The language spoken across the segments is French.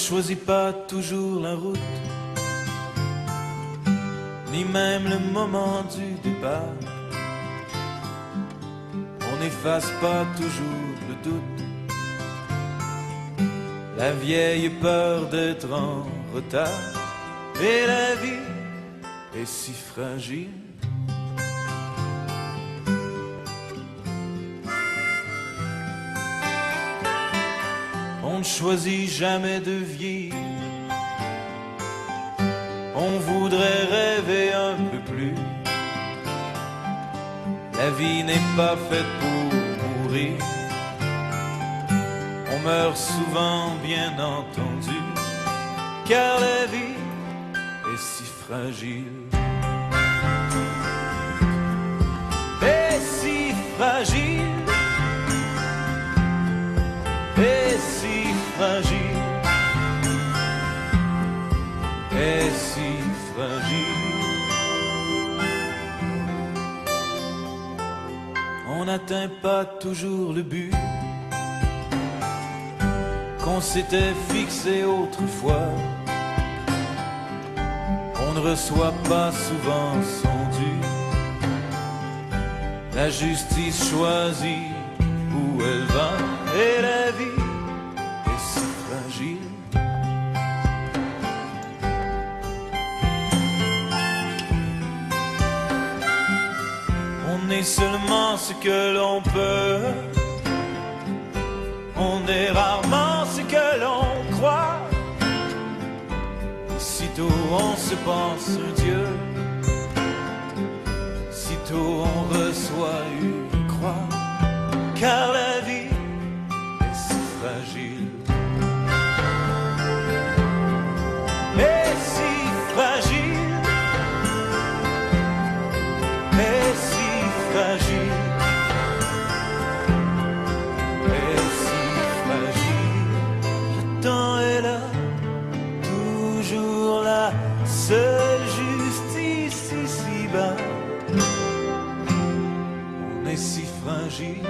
choisit pas toujours la route, ni même le moment du départ. On n'efface pas toujours le doute, la vieille peur d'être en retard. Et la vie est si fragile. On ne choisit jamais de vieillir. On voudrait rêver un peu plus. La vie n'est pas faite pour mourir. On meurt souvent, bien entendu, car la vie est si fragile. Et si fragile. Et si fragile. Et si fragile. On n'atteint pas toujours le but qu'on s'était fixé autrefois. On ne reçoit pas souvent son dû. La justice choisit où elle va. Et la vie est si fragile. On est seulement ce que l'on peut. On est rarement ce que l'on croit. Sitôt on se pense un Dieu, sitôt on reçoit une croix. Car la vie est si fragile. Et si fragile. Et si fragile. Et si fragile. Le temps est là, toujours là, seule justice ici-bas. On est si fragile.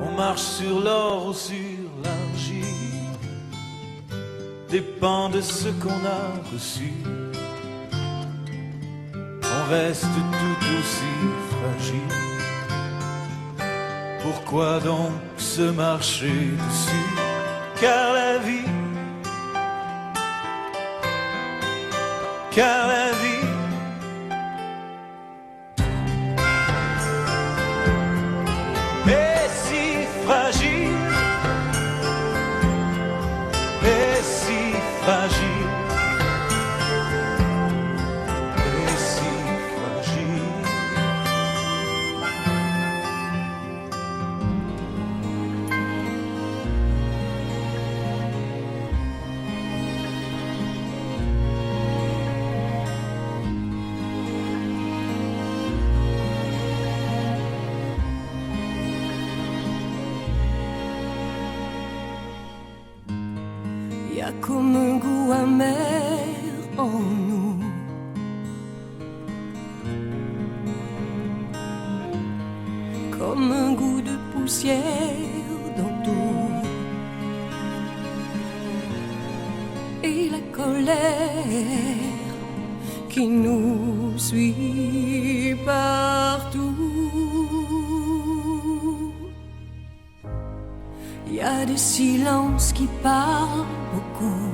On marche sur l'or ou sur l'argile, dépend de ce qu'on a reçu. On reste tout aussi fragile. Pourquoi donc se marcher dessus? Car la vie, car la vie est si fragile, est si fragile, est si fragile. Y a comme un goût amer en nous, comme un goût de poussière dans tout, et la colère qui nous suit partout. Il y a des silences qui parlent beaucoup,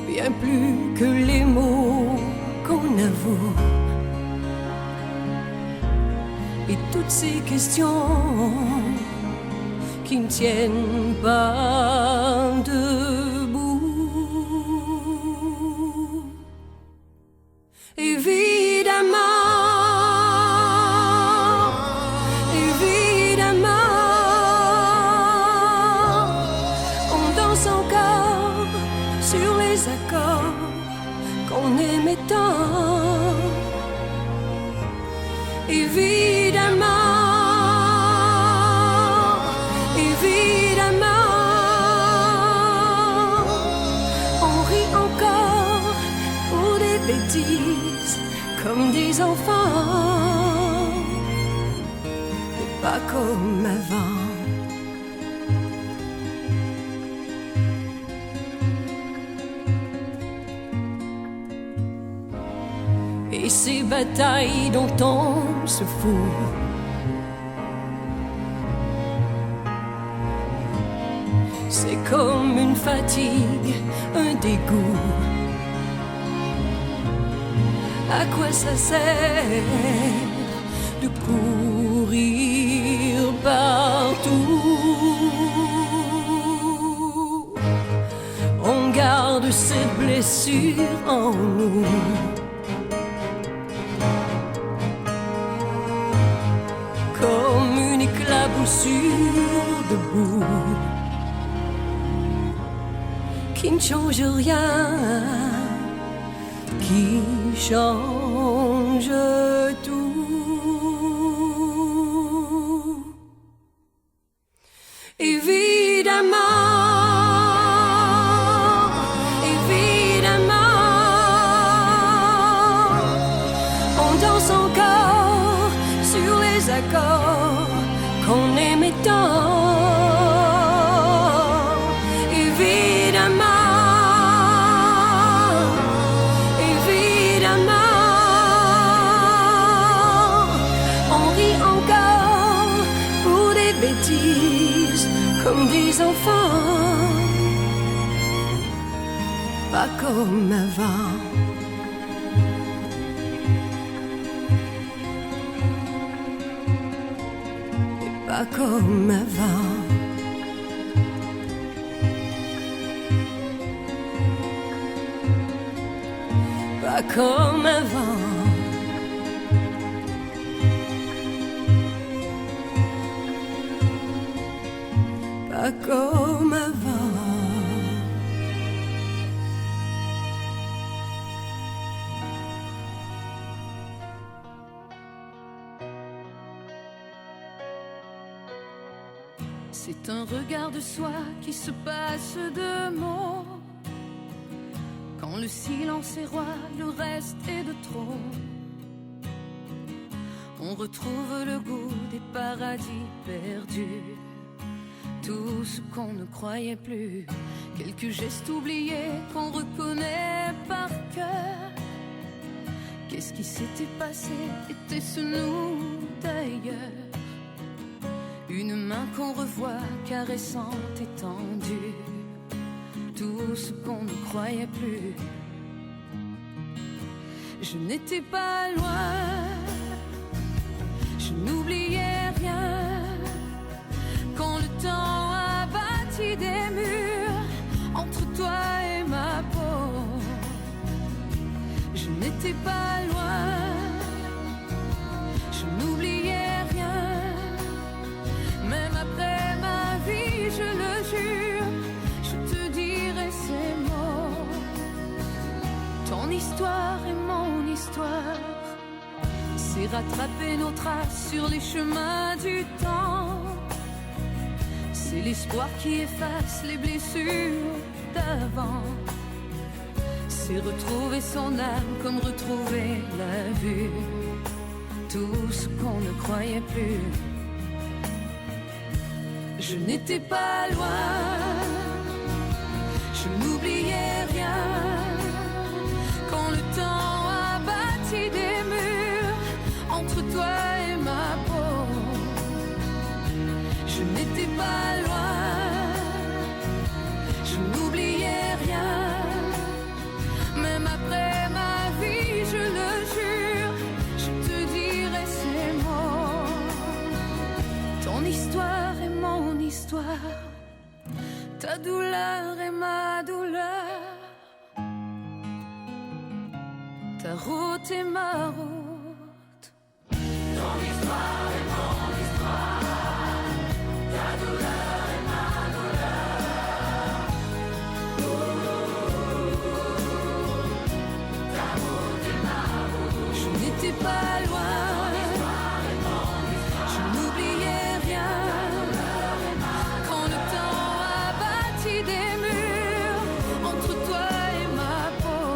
bien plus que les mots qu'on avoue. Et toutes ces questions qui ne tiennent pas debout. Évidemment, sur les accords qu'on aimait tant. Évidemment, évidemment, on rit encore pour des bêtises. bêtises comme des enfants, mais pas comme avant. Et ces batailles dont on se fout, c'est comme une fatigue, un dégoût. À quoi ça sert de courir partout? On garde ces blessures en nous. Comme une éclaboussure de boue qui ne change rien, qui change tout. Évidemment, on danse encore sur les accords qu'on aimait tant. Comme des enfants, pas comme avant. Et pas comme avant. Pas comme avant. Pas comme avant. C'est un regard de soi qui se passe de mots. Quand le silence est roi, le reste est de trop. On retrouve le goût des paradis perdus. Tout ce qu'on ne croyait plus, quelques gestes oubliés qu'on reconnaît par cœur. Qu'est-ce qui s'était passé? Était-ce nous d'ailleurs? Une main qu'on revoit caressante et tendue. Tout ce qu'on ne croyait plus. Je n'étais pas loin, je n'oubliais rien. Quand le temps a bâti des murs entre toi et ma peau, je n'étais pas loin, je n'oubliais rien. Même après ma vie, je le jure, je te dirai ces mots. Ton histoire est mon histoire, c'est rattraper nos traces sur les chemins du temps. C'est l'espoir qui efface les blessures d'avant. C'est retrouver son âme comme retrouver la vue. Tout ce qu'on ne croyait plus. Je n'étais pas loin, je n'oubliais rien. Quand le temps a bâti des murs entre toi et ma peau, je n'étais pas loin, je n'oubliais rien. Même après ma vie, je le jure, je te dirai ces mots. Ton histoire est mon histoire, ta douleur est ma douleur, ta route est ma route. Ton histoire est mon histoire, ta douleur est ma douleur, ta route est ma route. Je n'étais pas loin, je n'oubliais rien. Quand le temps a bâti des murs entre toi et ma peau,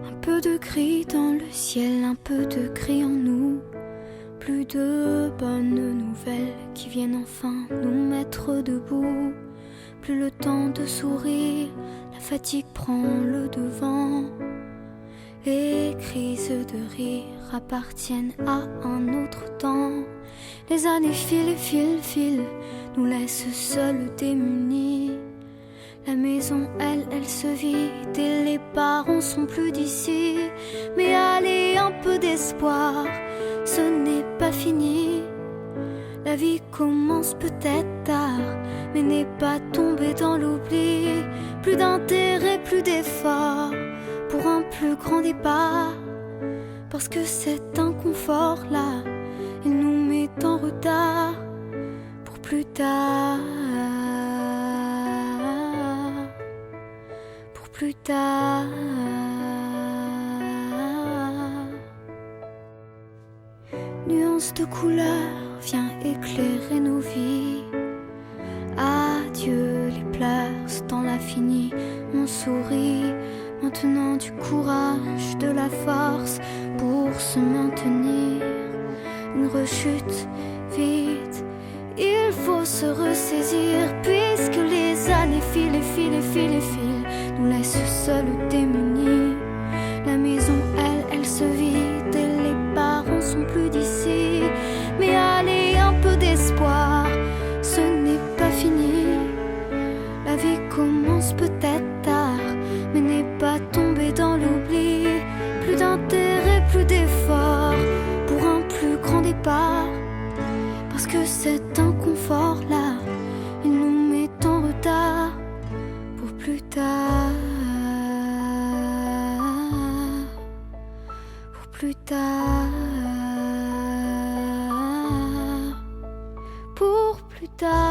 Un peu de gris dans le ciel, un peu de gris en nous. Plus de bonnes nouvelles qui viennent enfin nous mettre debout. Plus le temps de sourire, la fatigue prend le devant. Les crises de rire appartiennent à un autre temps. Les années filent et filent, filent, nous laissent seuls démunis. La maison, elle se vide et les parents sont plus d'ici. Mais allez, un peu d'espoir, ce n'est pas fini. La vie commence peut-être tard, mais n'est pas tombée dans l'oubli. Plus d'intérêt, plus d'effort pour un plus grand départ. Parce que cet inconfort-là, il nous met en retard pour plus tard. Pour plus tard. Nuance de couleur vient éclairer nos vies. Adieu les pleurs, ce temps-là fini, on sourit. Maintenant du courage, de la force pour se maintenir. Une rechute vite, il faut se ressaisir. Puisque les années filent et filent et filent et filent, nous laissent seuls démunis. La maison, elle se vide et les parents sont plus d'ici. Mais allez, un peu d'espoir, ce n'est pas fini. La vie commence peut-être tard, mais n'est pas tombée dans l'oubli. Plus d'intérêt, plus d'effort pour un plus grand départ. Parce que cet inconfort-là, il nous met en retard pour plus tard. Pour plus tard. Pour plus tard.